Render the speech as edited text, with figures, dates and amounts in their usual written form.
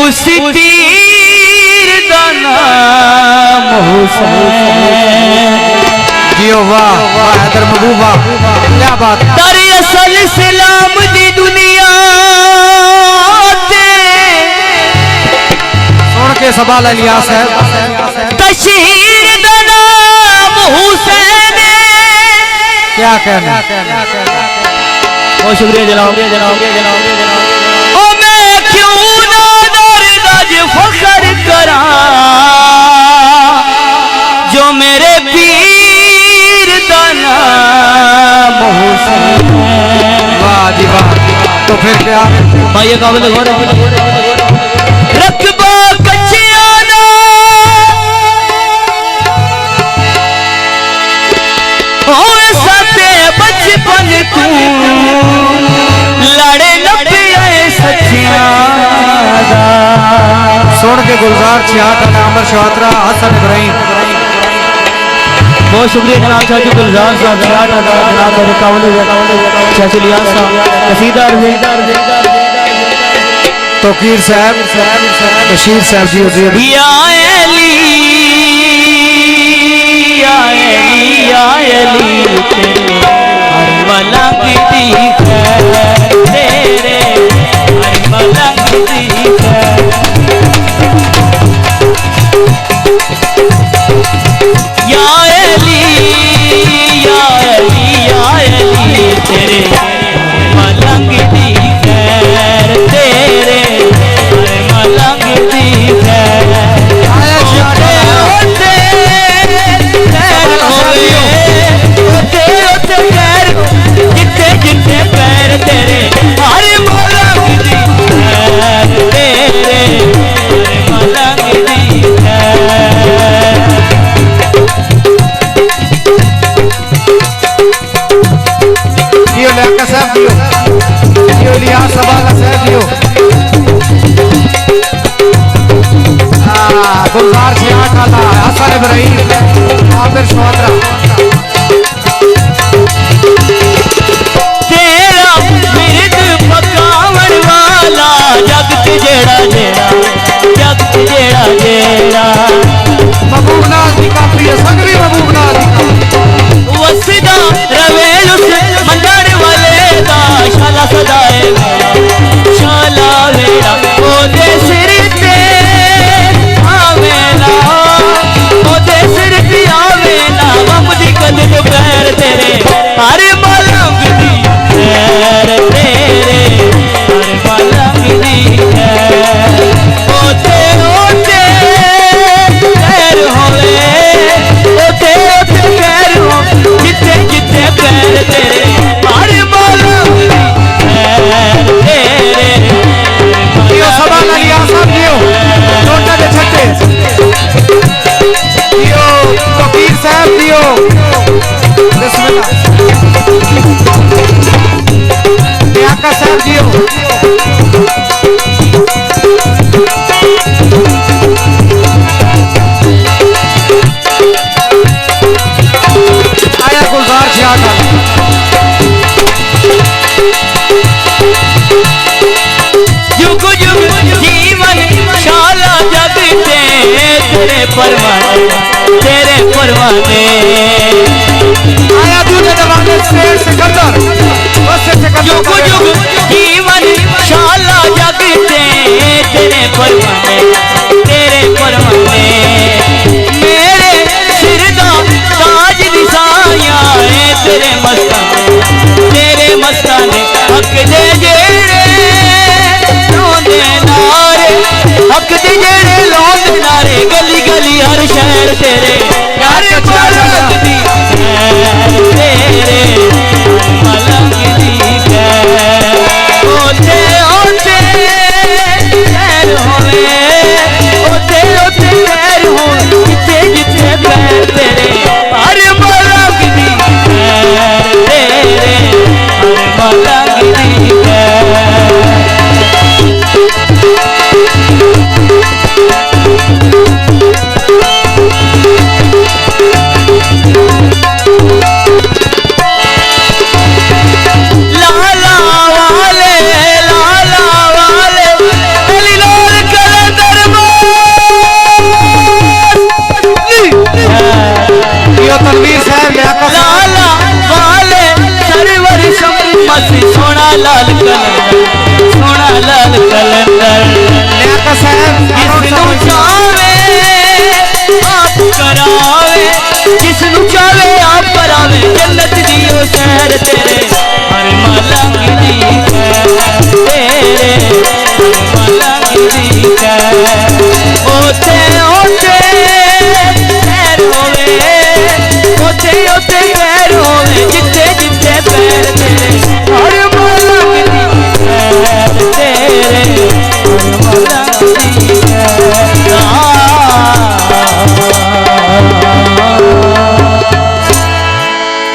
उस तीर दा नाम हुसैन। जियो वाह वाह हैदर महबूबा क्या बात। दरअसल सलाम दी दुनिया सुन के सवाल इलियास है। तशहीर दा नाम हुसैन। क्या कहना। बहुत शुक्रिया जनाब। ओ मैं क्यों ना दर्द फख्र करा जो मेरे पीर दा नाम हुसैन। वाह जी वाह। तो फिर क्या भाई काबिल गौर रकबा कच्चियाना हो सते बचपन तू लड़े लपे सचिया। सुन के गुलजार 66 अमर शवात्रा हसन इब्राहिम। बहुत शुक्रिया जनाब चाची गुलजार साहब 66 जनाब चाची लियास साहब कसीदा तोकीर साहब बशीर साहब जी या अली या अली या अली हर मलंग दी खैर तेरे हर मलंग दी खैर। या अली या अली या अली तेरे मलंग दी खैर तेरे मलंग दी खैर। जिथे जिथे पैर तेरे हर मलंग दी खैर तेरे मलंग दी खैर। जियो लड़का साहब जियो जियो इलियास सवाला साहब जियो। गुलजार 66 हसन इब्राहिम आमिर शवात्रा। तेरा मिर्द पकावन वाला जगत जेड़ा जेड़ा जगत जेड़ा जेड़ा महबूबनाथ दी काफी है संगरी महबूबनाथ वसदा रवेल उस मंडर वाले दा शाला सदाए शाला वेड़ा ओदे सिर ते आवेला ओदे सिर ते आवेला वम दी कद तो पैर तेरे हर मलंग दी खैर तेरे हर मलंग दी खैर। ओते ओते खैर होवे ओते ओते खैर हो जिथे जिथे पैर तेरे हर मलंग दी खैर तेरे। जियो सवाल इलियास साहब जियो छोटा दे छट्टे जियो तोकीर साहब जियो बिस्मिल्लाह आका साहब जियो। आया गुलजार 66 युग युग जीवन शाला जगते तेरे परवाने आया दूसरे जमाने से सिकंदर युग युग जीवन शाला जगते तेरे परवाने मेरे सिर दा ताज निशाया तेरे मस्ताने हक दे जेड़े लोंदे नारे हक दे जेड़े लोंदे नारे गली गली हर शहर तेरे यार मलंग दी खैर तेरे मलंग दी खैर। ओते ओते खैर होवे ओते ओते खैर हो जिथे जिथे पैर तेरे हर मलंग दी खैर तेरे हर मलंग दी खैर। जिसनु चावे आप करावे जन्नत दियो शहर तेरे हर मलंग दी तेरे हर मलंग दी ओते ओते